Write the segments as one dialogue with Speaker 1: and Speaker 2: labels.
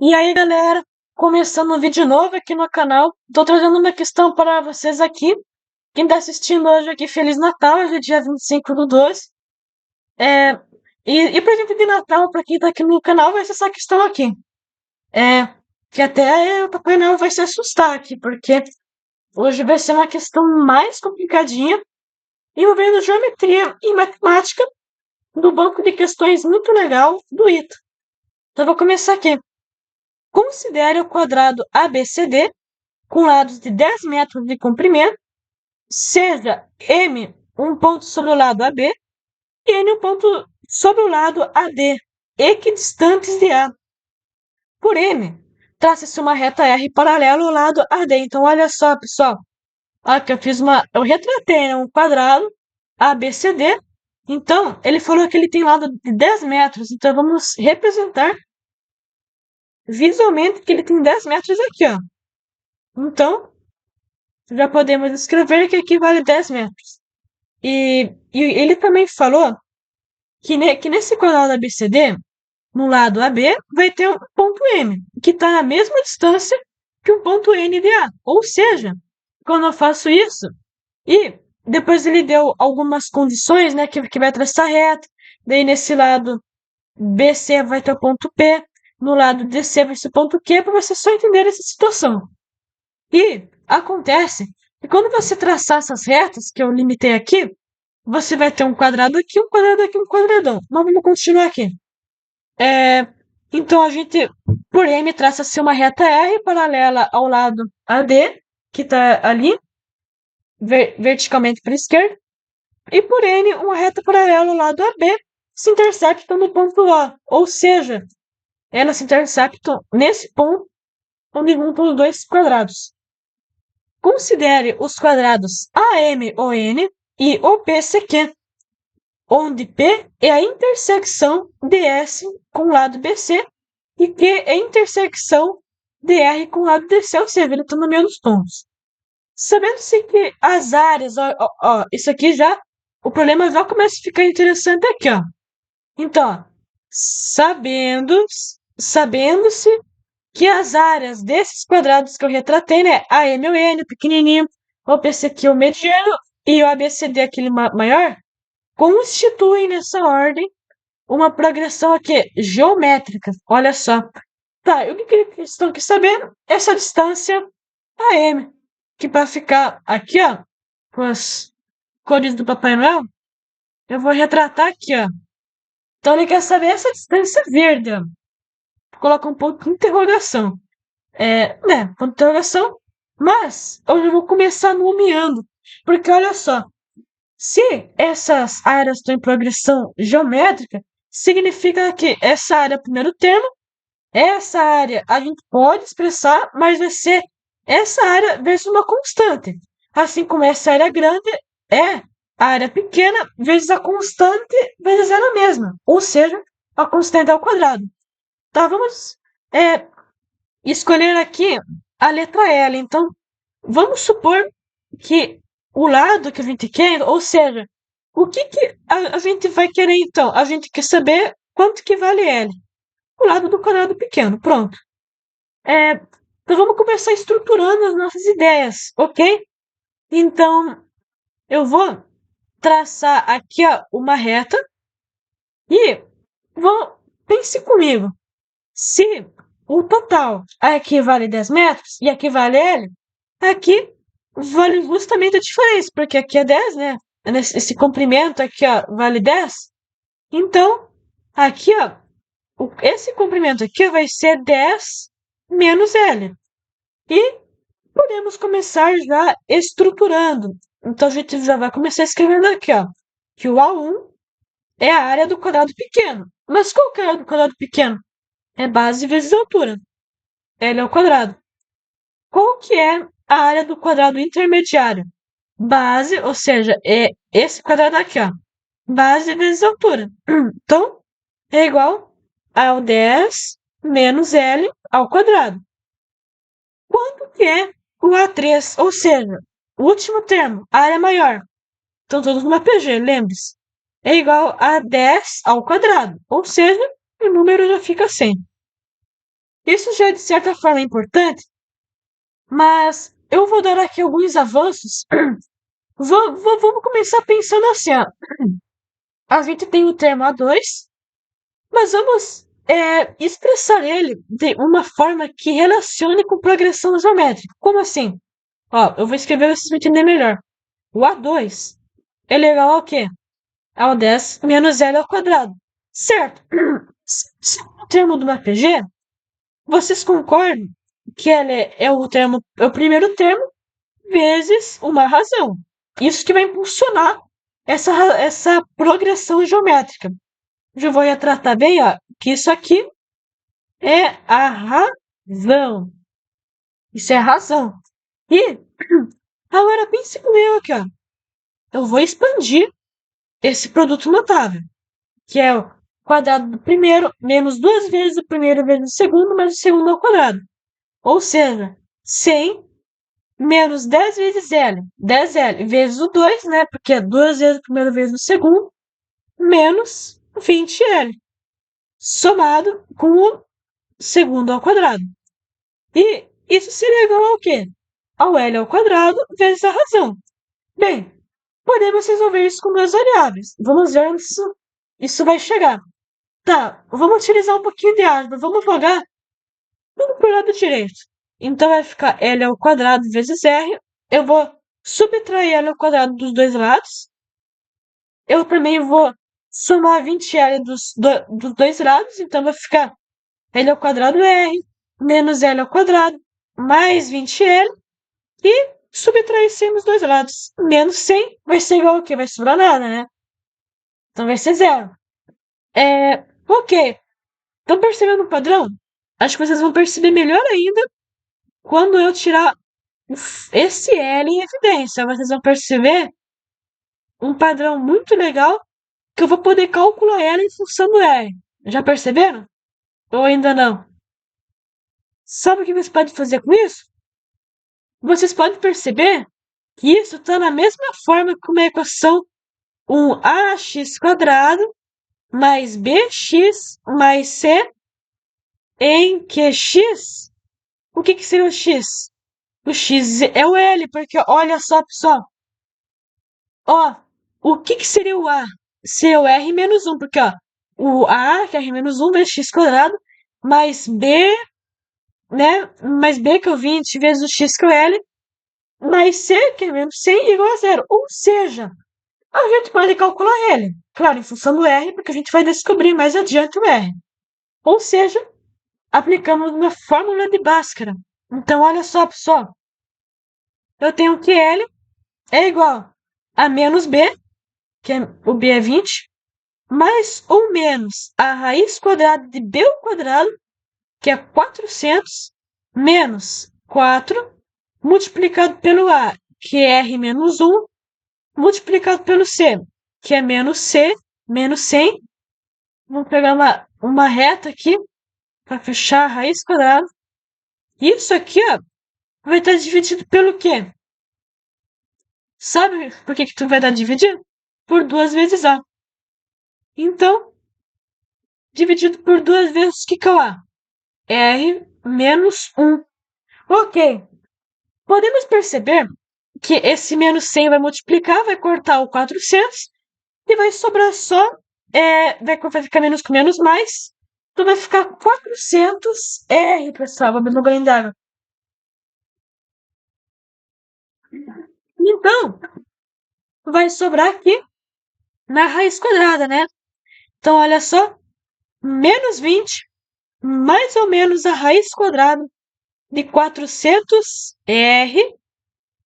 Speaker 1: E aí, galera, começando um vídeo novo aqui no canal. Tô trazendo uma questão para vocês aqui. Quem tá assistindo hoje aqui, Feliz Natal, hoje é dia 25/12. É, e presente de Natal para quem tá aqui no canal vai ser essa questão aqui. É, que até o Papai Noel vai se assustar aqui, porque hoje vai ser uma questão mais complicadinha, envolvendo geometria e matemática, do banco de questões muito legal do ITA. Então, eu vou começar aqui. Considere o quadrado ABCD com lados de 10 metros de comprimento, seja M um ponto sobre o lado AB e N um ponto sobre o lado AD, equidistantes de A. Por M, traça-se uma reta R paralela ao lado AD. Então, olha só, pessoal. Olha que eu retratei, né, um quadrado ABCD. Então, ele falou que ele tem lado de 10 metros. Então, vamos representar visualmente que ele tem 10 metros aqui, ó. Então, já podemos escrever que aqui vale 10 metros. E ele também falou que nesse quadrado ABCD, no lado AB, vai ter um ponto M, que está na mesma distância que o ponto N de A. Ou seja, quando eu faço isso, e depois ele deu algumas condições, né, que vai traçar reta, daí nesse lado BC vai ter o ponto P, no lado DC vai ser o ponto Q, para você só entender essa situação. E acontece que quando você traçar essas retas, que eu limitei aqui, você vai ter um quadrado aqui, um quadrado aqui, um quadradão. Mas vamos continuar aqui. Então, a gente, por M, traça-se uma reta R paralela ao lado AD, que está ali, verticalmente para a esquerda, e por N, uma reta paralela ao lado AB, se interceptam no ponto A. Ou seja, elas se interceptam nesse ponto, onde juntam os dois quadrados. Considere os quadrados AMON e OPCQ, onde P é a intersecção DS com o lado BC e Q é a intersecção DR com o lado DC, ou seja, ele está no meio dos pontos. Sabendo-se que as áreas, isso aqui já, o problema já começa a ficar interessante aqui, ó. Então, sabendo-se que as áreas desses quadrados que eu retratei, né, AM o N, pequenininho, o PCQ o mediano e o ABCD aquele maior, constituem nessa ordem uma progressão aqui geométrica. Olha só. Tá, e o que eles estão aqui sabendo? Essa distância AM, que para ficar aqui, ó, com as cores do Papai Noel, eu vou retratar aqui, ó. Então ele quer saber essa distância verde, ó. Coloca um ponto de interrogação. Ponto de interrogação. Mas eu já vou começar nomeando. Porque olha só, se essas áreas estão em progressão geométrica, significa que essa área é o primeiro termo, essa área a gente pode expressar, mas vai ser essa área vezes uma constante. Assim como essa área grande é a área pequena vezes a constante vezes ela mesma. Ou seja, a constante ao quadrado. Tá, vamos escolher aqui a letra L. Então, vamos supor que o lado que a gente quer, ou seja, o que a gente vai querer então? A gente quer saber quanto que vale L. O lado do quadrado pequeno, pronto. Então vamos começar estruturando as nossas ideias, ok? Então, eu vou traçar aqui ó, uma reta e pense comigo. Se o total aqui vale 10 metros e aqui vale L, aqui vale justamente a diferença, porque aqui é 10, né? Esse comprimento aqui, ó, vale 10. Então, aqui, ó, esse comprimento aqui vai ser 10 menos L. E podemos começar já estruturando. Então, a gente já vai começar escrevendo aqui, ó, que o A1 é a área do quadrado pequeno. Mas qual que é a área do quadrado pequeno? É base vezes altura. L ao quadrado. Qual que é a área do quadrado intermediário? Base, ou seja, é esse quadrado aqui, ó. Base vezes altura. Então, é igual ao 10 menos L ao quadrado. Quanto que é o A3? Ou seja, o último termo, a área maior. Estão todos numa PG, lembre-se. É igual a 10 ao quadrado. Ou seja, o número já fica assim. Isso já é de certa forma importante, mas eu vou dar aqui alguns avanços. Vamos começar pensando assim, ó. A gente tem o termo A2, mas vamos expressar ele de uma forma que relacione com progressão geométrica. Como assim? Ó, eu vou escrever para vocês me entenderem melhor. O A2 ele é igual ao quê? Ao 10 menos L ao quadrado. Certo? Segundo o termo do MAPG, vocês concordam que ele é o primeiro termo vezes uma razão. Isso que vai impulsionar essa progressão geométrica. Já vou retratar bem, ó, que isso aqui é a razão. Isso é a razão. E agora pense comigo aqui, ó. Eu vou expandir esse produto notável, que é o quadrado do primeiro menos duas vezes o primeiro vezes o segundo, mais o segundo ao quadrado. Ou seja, 100 menos 10 vezes L. 10L vezes o 2, né? Porque é duas vezes o primeiro vezes o segundo, menos 20L. Somado com o segundo ao quadrado. E isso seria igual ao quê? Ao L ao quadrado vezes a razão. Bem, podemos resolver isso com duas variáveis. Vamos ver onde isso vai chegar. Tá, vamos utilizar um pouquinho de álgebra. Vamos jogar tudo pro lado direito. Então vai ficar L ao quadrado vezes R. Eu vou subtrair L ao quadrado dos dois lados. Eu também vou somar 20L dos dois lados. Então vai ficar L ao quadrado R menos L ao quadrado mais 20L. E subtrair 100 dos dois lados. Menos 100 vai ser igual ao quê? Vai sobrar nada, né? Então vai ser zero. Ok. Estão percebendo o padrão? Acho que vocês vão perceber melhor ainda quando eu tirar esse L em evidência. Vocês vão perceber um padrão muito legal que eu vou poder calcular ela em função do R. Já perceberam? Ou ainda não? Sabe o que você pode fazer com isso? Vocês podem perceber que isso está na mesma forma que uma equação 1ax² mais bx mais c em que x... O que seria o x? O x é o L, porque olha só, pessoal. Ó, o que seria o A? Seria o R menos 1, porque ó, o A, que é R menos 1, vezes x², mais B, né? Mais B, que é o 20, vezes o x, que é o L, mais C, que é menos 100, igual a zero. Ou seja, a gente pode calcular L. Claro, em função do R, porque a gente vai descobrir mais adiante o R. Ou seja, aplicamos uma fórmula de Bhaskara. Então, olha só, pessoal. Eu tenho que L é igual a menos B, que o B é 20, mais ou menos a raiz quadrada de B ao quadrado, que é 400, menos 4, multiplicado pelo A, que é R menos 1, multiplicado pelo C, que é menos C, menos 100. Vamos pegar uma reta aqui para fechar a raiz quadrada. Isso aqui, ó, vai estar dividido pelo quê? Sabe por que tu vai estar dividido? Por 2 vezes A. Então, dividido por 2 vezes o que é o A? R menos 1. Ok. Podemos perceber que esse menos 100 vai multiplicar, vai cortar o 400 e vai sobrar só, vai ficar menos com menos mais. Então vai ficar 400 R, pessoal. Vou beber um golinho d'água. Então, vai sobrar aqui na raiz quadrada, né? Então, olha só. Menos 20, mais ou menos a raiz quadrada de 400 R.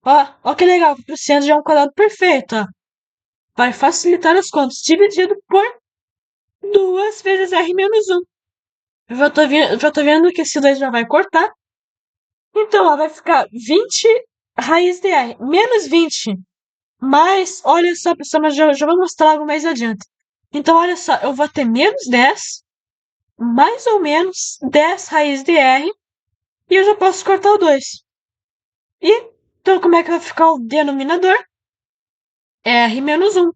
Speaker 1: Ó que legal, 400 já é um quadrado perfeito, ó. Vai facilitar as contas. Dividido por 2 vezes R menos 1. Eu já tô vendo que esse 2 já vai cortar. Então, ó, vai ficar 20 raiz de R. Menos 20. Mais, olha só, pessoal, mas já vou mostrar algo mais adiante. Então, olha só, eu vou ter menos 10, mais ou menos 10 raiz de R. E eu já posso cortar o 2. E, então, como é que vai ficar o denominador? R menos 1.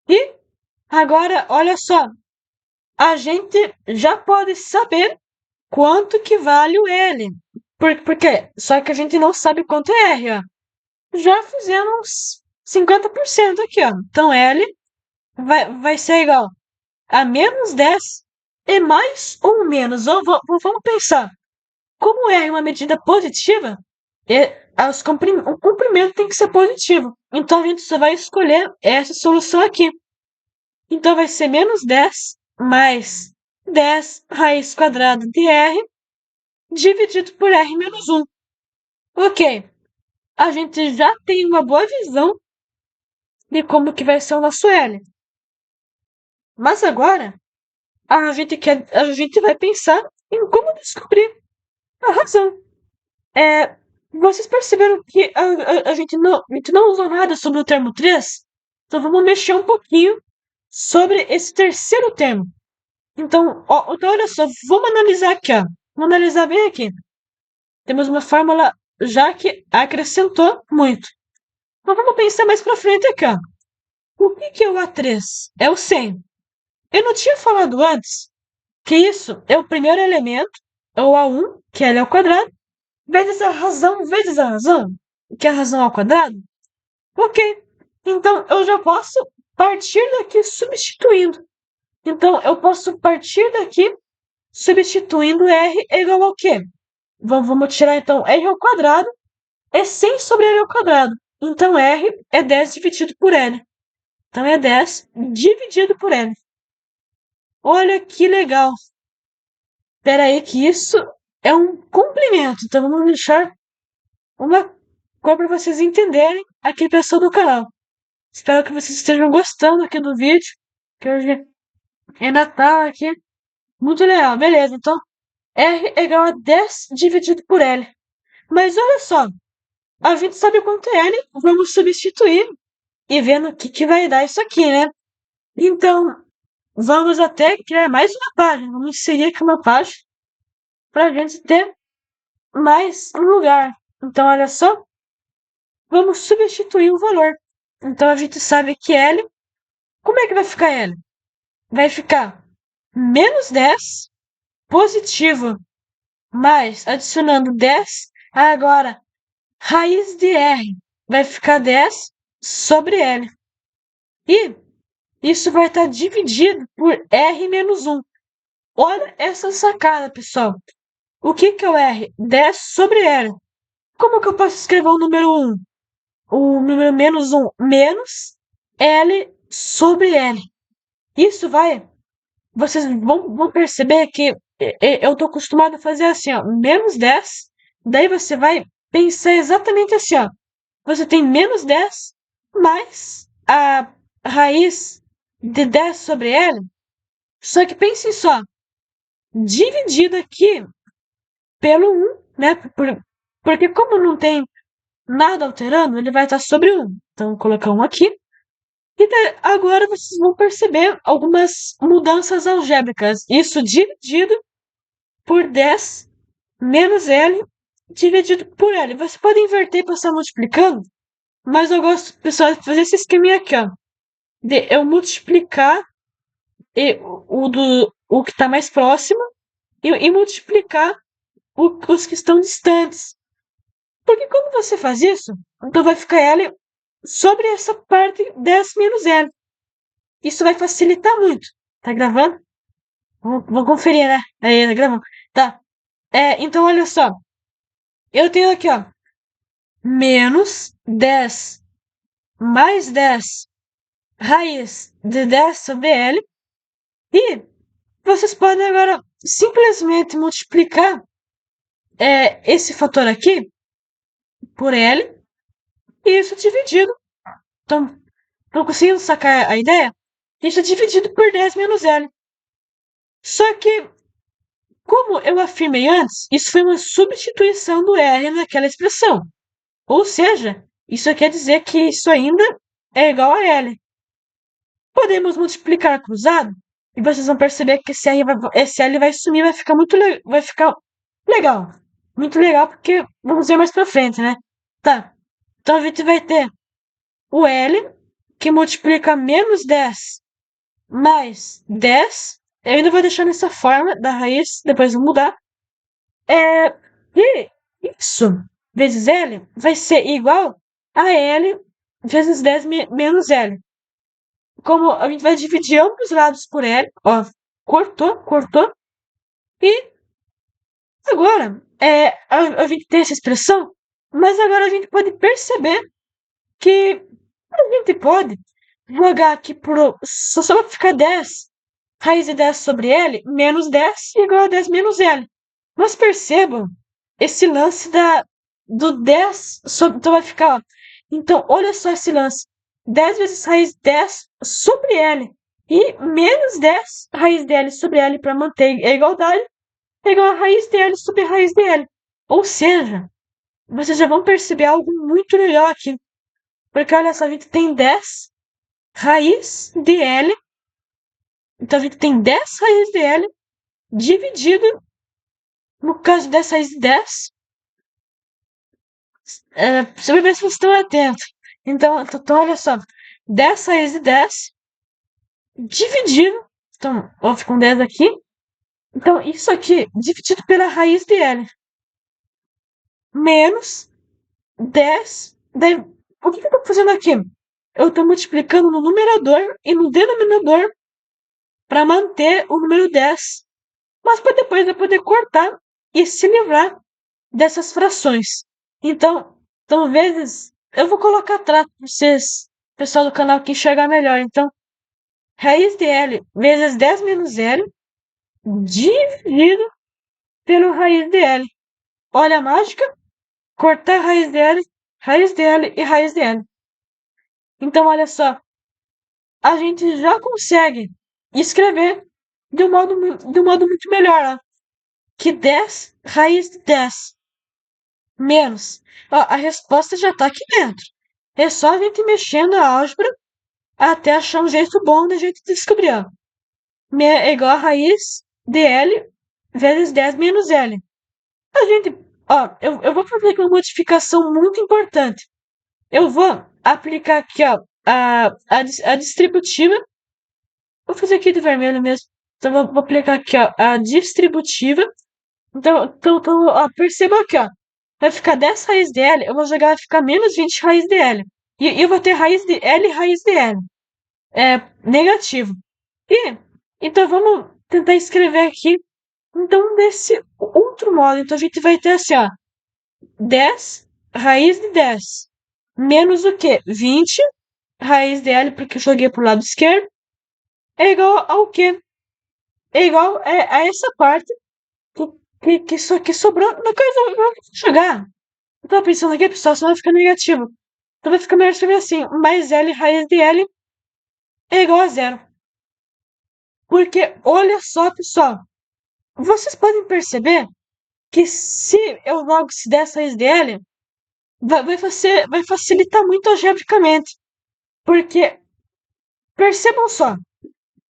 Speaker 1: E, agora, olha só. A gente já pode saber quanto que vale o L. Porque só que a gente não sabe quanto é R, ó. Já fizemos 50% aqui, ó. Então L vai ser igual a menos 10 e mais ou menos. Vamos pensar. Como R é uma medida positiva, o comprimento tem que ser positivo. Então a gente só vai escolher essa solução aqui. Então vai ser menos 10 mais 10 raiz quadrada de R dividido por R menos 1. Ok, a gente já tem uma boa visão de como que vai ser o nosso L. Mas agora, a gente vai pensar em como descobrir a razão. Vocês perceberam que a gente não usou nada sobre o termo 3? Então vamos mexer um pouquinho sobre esse terceiro termo. Então olha só, vamos analisar aqui, ó. Vamos analisar bem aqui. Temos uma fórmula já que acrescentou muito. Mas vamos pensar mais pra frente aqui, ó. O que é o A3? É o 100. Eu não tinha falado antes que isso é o primeiro elemento, é o A1, que é L ao quadrado, vezes a razão, que é a razão ao quadrado. Ok, então eu já posso partir daqui substituindo. Então eu posso partir daqui substituindo R é igual ao quê? Vamos tirar então R ao quadrado é 100 sobre L ao quadrado. Então R é 10 dividido por L. Então é 10 dividido por L. Olha que legal. Espera aí que isso é um complemento. Então vamos deixar uma cor para vocês entenderem aqui, pessoal do canal. Espero que vocês estejam gostando aqui do vídeo. Que hoje é Natal aqui. Muito legal. Beleza, então R é igual a 10 dividido por L. Mas olha só. A gente sabe quanto é L. Vamos substituir e vendo o que vai dar isso aqui, né? Então, vamos até criar mais uma página. Vamos inserir aqui uma página para a gente ter mais um lugar. Então, olha só. Vamos substituir o valor. Então, a gente sabe que L... Como é que vai ficar L? Vai ficar menos 10 positivo mais adicionando 10. Agora, raiz de R vai ficar 10 sobre L. E isso vai estar dividido por R menos 1. Olha essa sacada, pessoal. O que é o R? 10 sobre L. Como que eu posso escrever o número 1? O número menos 1 menos L sobre L. Isso vai... Vocês vão perceber que eu tô acostumado a fazer assim, ó. Menos 10. Daí você vai pensar exatamente assim, ó. Você tem menos 10 mais a raiz de 10 sobre L. Só que pense só. Dividido aqui pelo 1, né? Porque como não tem nada alterando, ele vai estar sobre 1. Então, vou colocar 1 aqui. E agora vocês vão perceber algumas mudanças algébricas. Isso dividido por 10 menos L dividido por L. Você pode inverter e passar multiplicando, mas eu gosto, pessoal, de fazer esse esqueminha aqui, ó. De eu multiplicar o que está mais próximo e multiplicar os que estão distantes. Porque quando você faz isso, então vai ficar L sobre essa parte 10 menos L. Isso vai facilitar muito. Tá gravando? Vou conferir, né? Aí, tá gravando. Tá. Então, olha só. Eu tenho aqui, ó. Menos 10 mais 10 raiz de 10 sobre L. E vocês podem agora simplesmente multiplicar esse fator aqui por L. E isso dividido. Então, não conseguindo sacar a ideia? Isso é dividido por 10 menos L. Só que, como eu afirmei antes, isso foi uma substituição do R naquela expressão. Ou seja, isso quer dizer que isso ainda é igual a L. Podemos multiplicar cruzado e vocês vão perceber que esse L vai sumir, vai ficar legal. Muito legal porque vamos ver mais pra frente, né? Tá. Então a gente vai ter o L que multiplica menos 10 mais 10. Eu ainda vou deixar nessa forma da raiz, depois vou mudar. E isso vezes L vai ser igual a L vezes 10 menos L. Como a gente vai dividir ambos os lados por L, ó, cortou, e agora a gente tem essa expressão, mas agora a gente pode perceber que a gente pode jogar aqui só vai ficar 10 raiz de 10 sobre L, menos 10 igual a 10 menos L. Mas percebam esse lance do 10 sobre, então vai ficar, ó. Então, olha só esse lance. 10 vezes raiz de 10 sobre L. E menos 10 raiz de L sobre L para manter a igualdade é igual a raiz de L sobre raiz de L. Ou seja, vocês já vão perceber algo muito legal aqui. Porque olha só, a gente tem 10 raiz de L. Então a gente tem 10 raiz de L dividido, no caso de 10 raiz de 10. Pra ver se vocês estão atentos. Então, olha só. 10 raiz de 10 dividido. Então, ó, fica um 10 aqui. Então, isso aqui dividido pela raiz de L. Menos 10. Daí, o que eu estou fazendo aqui? Eu estou multiplicando no numerador e no denominador para manter o número 10. Mas para depois eu poder cortar e se livrar dessas frações. Então, vezes, eu vou colocar atrás para vocês, pessoal do canal, que enxergar melhor. Então, raiz de L vezes 10 menos L dividido pelo raiz de L. Olha a mágica. Cortar raiz de L e raiz de L. Então, olha só. A gente já consegue escrever de um modo muito melhor. Ó, que 10 raiz de 10 menos. Ó, a resposta já está aqui dentro. É só a gente mexendo a álgebra até achar um jeito bom da gente descobrir. Ó. É igual a raiz de L vezes 10 menos L. A gente, ó, eu vou fazer aqui uma modificação muito importante. Eu vou aplicar aqui, ó, a distributiva. Vou fazer aqui de vermelho mesmo. Então, vou aplicar aqui, ó, a distributiva. Então, ó, perceba aqui, ó. Vai ficar 10 raiz de L, eu vou jogar, vai ficar menos 20 raiz de L. E eu vou ter raiz de L raiz de L. É negativo. Então, vamos tentar escrever aqui, então, desse outro modo. Então, a gente vai ter assim, ó. 10 raiz de 10. Menos o quê? 20 raiz de L, porque eu joguei pro lado esquerdo. É igual ao quê? É igual a essa parte que sobrou na coisa. Eu vou jogar. Eu tava pensando aqui, pessoal, senão vai ficar negativo. Então vai ficar melhor escrever assim. Mais L raiz de L é igual a zero. Porque, olha só, pessoal. Vocês podem perceber que se eu logo se der essa raiz de L, vai facilitar muito algebricamente. Porque, percebam só.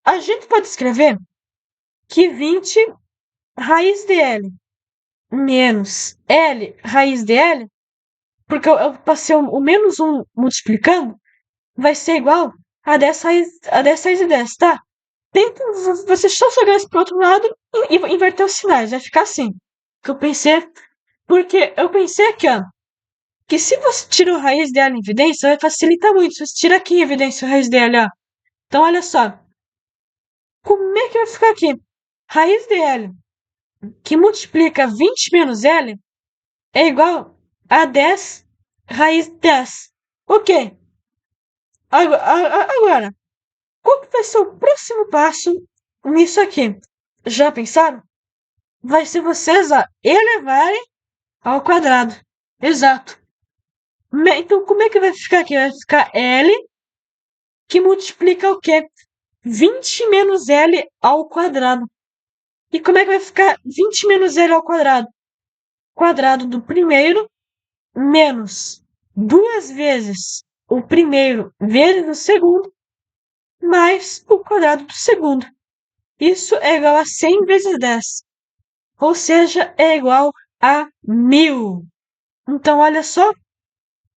Speaker 1: A gente pode escrever que 20 raiz de L menos L raiz de L, porque eu passei o menos 1 multiplicando, vai ser igual a 10 raiz de 10, tá? Tenta você só jogar isso pro outro lado e inverter os sinais, vai ficar assim. Que eu pensei, porque eu pensei aqui, ó, que se você tira o raiz de L em evidência, vai facilitar muito. Se você tira aqui em evidência o raiz de L, ó. Então, olha só. Como é que vai ficar aqui? Raiz de L, que multiplica 20 menos L, é igual a 10 raiz de 10. Ok. Agora, qual que vai ser o próximo passo nisso aqui? Já pensaram? Vai ser vocês elevarem ao quadrado. Exato. Então, como é que vai ficar aqui? Vai ficar L, que multiplica o quê? 20 menos L ao quadrado. E como é que vai ficar 20 menos L ao quadrado? Quadrado do primeiro menos 2 vezes o primeiro vezes o segundo, mais o quadrado do segundo. Isso é igual a 100 vezes 10. Ou seja, é igual a 1000. Então, olha só.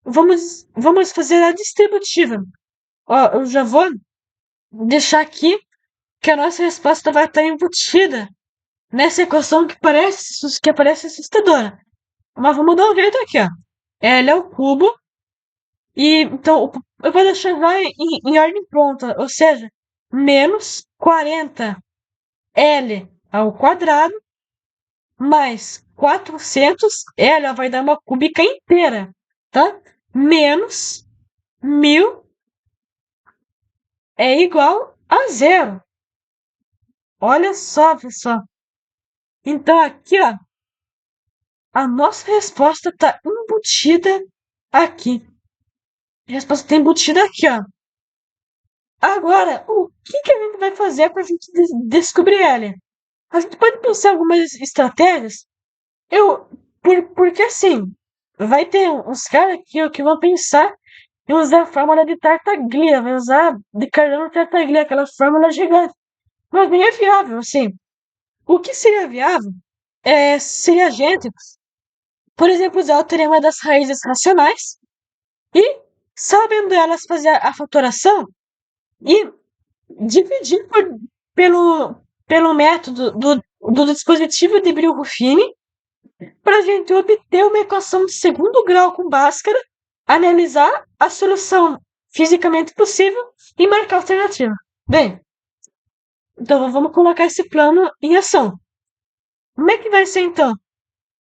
Speaker 1: Vamos fazer a distributiva. Ó, eu já vou deixar aqui que a nossa resposta vai estar embutida nessa equação que parece assustadora. Mas vamos dar um jeito aqui, ó. L ao cubo. E então eu vou deixar já em ordem pronta. Ou seja, menos 40 L ao quadrado mais 400 L vai dar uma cúbica inteira, tá? Menos 1000 é igual a zero. Olha só, pessoal. Então aqui, ó, a nossa resposta está embutida aqui. A resposta está embutida aqui, ó. Agora, o que a gente vai fazer para a gente descobrir ela? A gente pode pensar em algumas estratégias. Porque assim, vai ter uns caras que vão pensar em usar a fórmula de Tartaglia, vai usar de Cardano Tartaglia, aquela fórmula gigante. Mas nem é viável, assim. O que seria viável seria a gente, por exemplo, usar o teorema das raízes racionais e, sabendo elas, fazer a fatoração e dividir pelo método do dispositivo de Brillo-Ruffini para a gente obter uma equação de segundo grau com Bhaskara, analisar a solução fisicamente possível e marcar a alternativa. Bem, então vamos colocar esse plano em ação. Como é que vai ser então?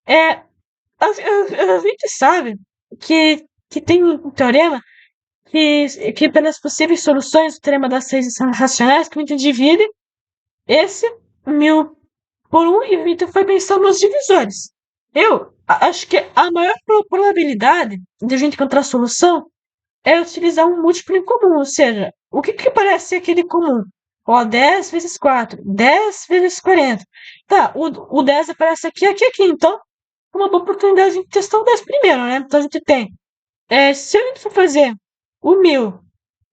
Speaker 1: A gente sabe que tem um teorema que pelas possíveis soluções do teorema das raízes racionais, que a gente divide esse 1000 por 1 e a gente foi pensar nos divisores. Eu acho que a maior probabilidade de a gente encontrar a solução é utilizar um múltiplo em comum, ou seja, o que parece ser aquele comum? Ó, 10 vezes 4, 10 vezes 40. Tá, o 10 aparece aqui, aqui, aqui. Então, uma boa oportunidade de a gente testar o 10 primeiro, né? Então, a gente tem. Se a gente for fazer o 1000,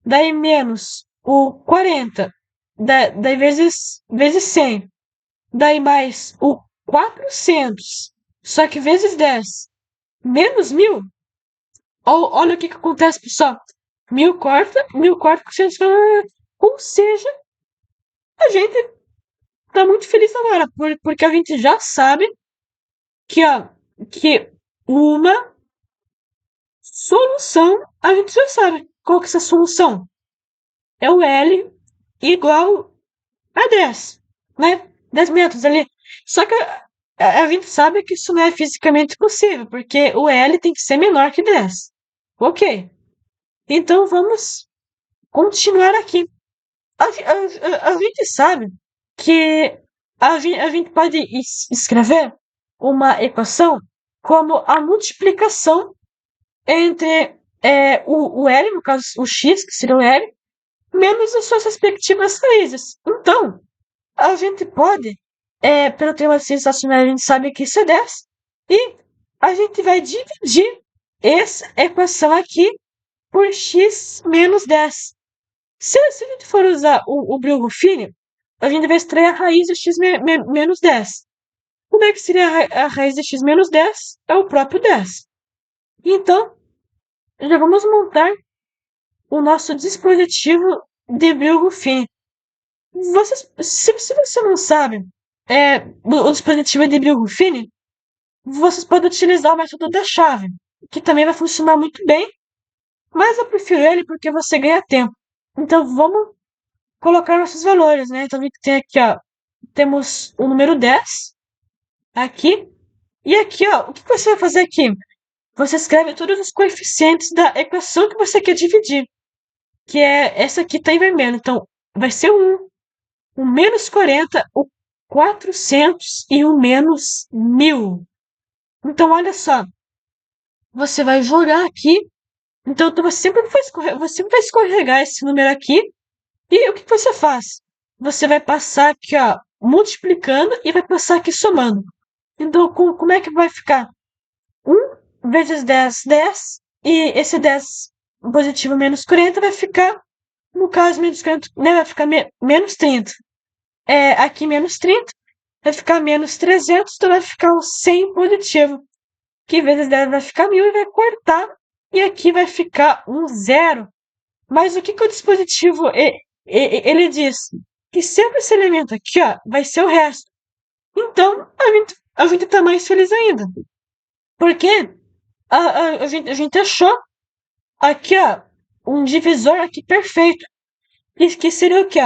Speaker 1: daí menos o 40, daí vezes 100, daí mais o 400, só que vezes 10, menos 1000. Olha o que acontece, pessoal. 1000 corta, 1400. Ou seja, a gente tá muito feliz agora, porque a gente já sabe que, ó, que uma solução, a gente já sabe qual que é essa solução. É o L igual a 10, né? 10 metros ali. Só que a gente sabe que isso não é fisicamente possível, porque o L tem que ser menor que 10. Ok. Então vamos continuar aqui. A gente sabe que a gente pode escrever uma equação como a multiplicação entre o L, no caso o x, que seria o L, menos as suas respectivas raízes. Então, a gente pode, pelo teorema de ciências racionais, a gente sabe que isso é 10, e a gente vai dividir essa equação aqui por x menos 10. Se a gente for usar o Brillo-Ruffini, a gente vai extrair a raiz de x menos 10. Como é que seria a raiz de x menos 10? É o próprio 10. Então, já vamos montar o nosso dispositivo de Brillo-Ruffini. Se você não sabe o dispositivo de Brillo-Ruffini, vocês podem utilizar o método da chave, que também vai funcionar muito bem, mas eu prefiro ele porque você ganha tempo. Então vamos colocar nossos valores, né? Então a gente tem aqui, ó, temos o número 10 aqui, e aqui, ó, o que você vai fazer aqui? Você escreve todos os coeficientes da equação que você quer dividir, que é essa aqui tá em vermelho. Então vai ser o menos 40, o 400 e o menos 1000. Então olha só, você vai jogar aqui. Então você vai escorregar esse número aqui. E o que você faz? Você vai passar aqui, ó, multiplicando e vai passar aqui somando. Então, como é que vai ficar? 1 vezes 10, 10. E esse 10 positivo menos 40 vai ficar, no caso, menos 40, né, vai ficar menos 30. Aqui menos 30, vai ficar menos 300, então vai ficar o 100 positivo. Que vezes 10 vai ficar 1000 e vai cortar. E aqui vai ficar um zero. Mas o que o dispositivo ele diz? Que sempre esse elemento aqui, ó, vai ser o resto. Então, a gente tá mais feliz ainda. Porque a gente achou aqui, ó, um divisor aqui perfeito. E que seria o quê?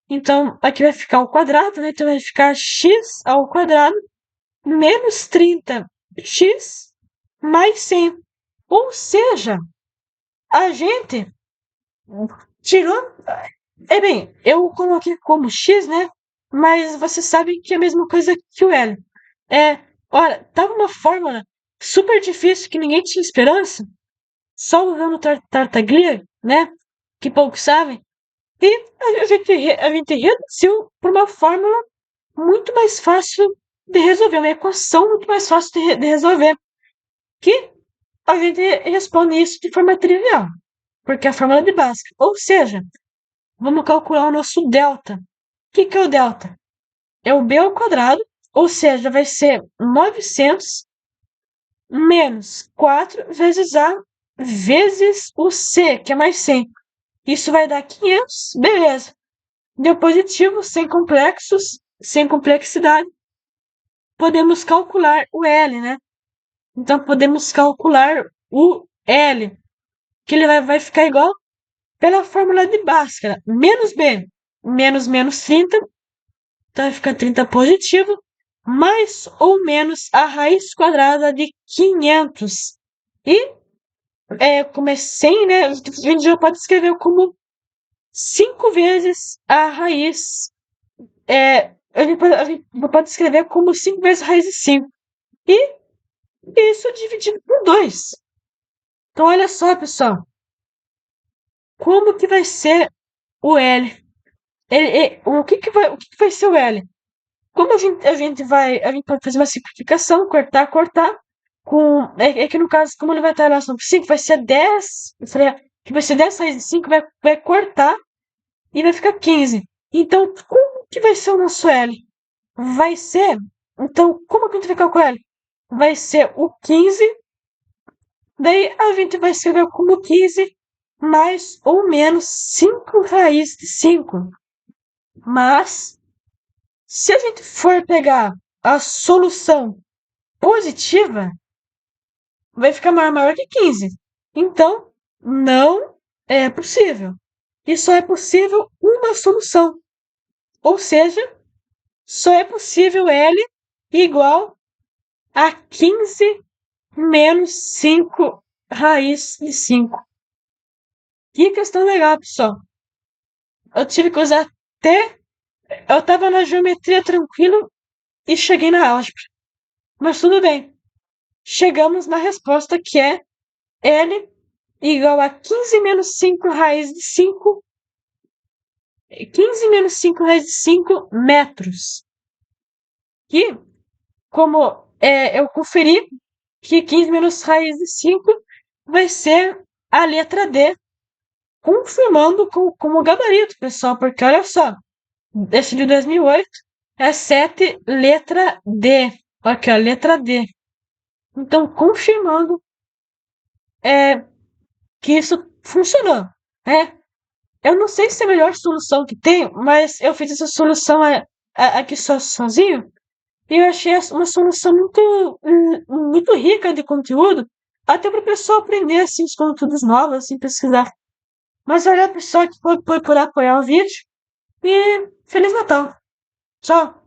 Speaker 1: Então, aqui vai ficar o quadrado, né? Então vai ficar x ao quadrado menos 30x mais 100. Ou seja, a gente tirou. É bem, eu coloquei como x, né? Mas você sabe que é a mesma coisa que o L. Olha, tava uma fórmula super difícil que ninguém tinha esperança, só usando Tartaglia, né? Que poucos sabem. E a gente reduziu para uma fórmula muito mais fácil de resolver, uma equação muito mais fácil de resolver. Que a gente responde isso de forma trivial, porque é a fórmula de Bhaskara. Ou seja, vamos calcular o nosso delta. O que é o delta? É o b ao quadrado, ou seja, vai ser 900 menos 4 vezes a vezes o c, que é mais 100. Isso vai dar 500, beleza. Deu positivo, sem complexos, sem complexidade. Podemos calcular o L, né? Então, podemos calcular o L, que ele vai ficar igual pela fórmula de Bhaskara. Menos B, menos 30, então vai ficar 30 positivo, mais ou menos a raiz quadrada de 500. E, como é 100, né, a gente já pode escrever como 5 vezes a raiz. A gente pode escrever como 5 vezes a raiz de 5. E isso dividido por 2. Então, olha só, pessoal. Como que vai ser o L? O que vai ser o L? Como a gente pode fazer uma simplificação, cortar. Que no caso, como ele vai estar em relação com 5, vai ser 10. Eu falei que vai ser 10 raiz de 5, vai cortar e vai ficar 15. Então, como que vai ser o nosso L? Vai ser. Então, como que a gente vai calcular L? Vai ser o 15. Daí a gente vai escrever como 15 mais ou menos 5 raiz de 5. Mas, se a gente for pegar a solução positiva, vai ficar maior que 15. Então, não é possível. E só é possível uma solução. Ou seja, só é possível L igual a 15 menos 5 raiz de 5. Que questão legal, pessoal. Eu tive que usar até. Eu tava na geometria tranquilo e cheguei na álgebra. Mas tudo bem. Chegamos na resposta que é L igual a 15 menos 5 raiz de 5. 15 menos 5 raiz de 5 metros. E, como eu conferi que 15 menos raiz de 5 vai ser a letra D, confirmando como gabarito, pessoal, porque olha só, esse de 2008 é 7, letra D. Aqui, ó, letra D. Então, confirmando que isso funcionou, né? Eu não sei se é a melhor solução que tem, mas eu fiz essa solução aqui sozinho e eu achei uma solução muito rica de conteúdo, até para o pessoal aprender assim, os conteúdos novos, assim, pesquisar. Mas olha, pessoal, que foi por apoiar o vídeo e Feliz Natal! Tchau!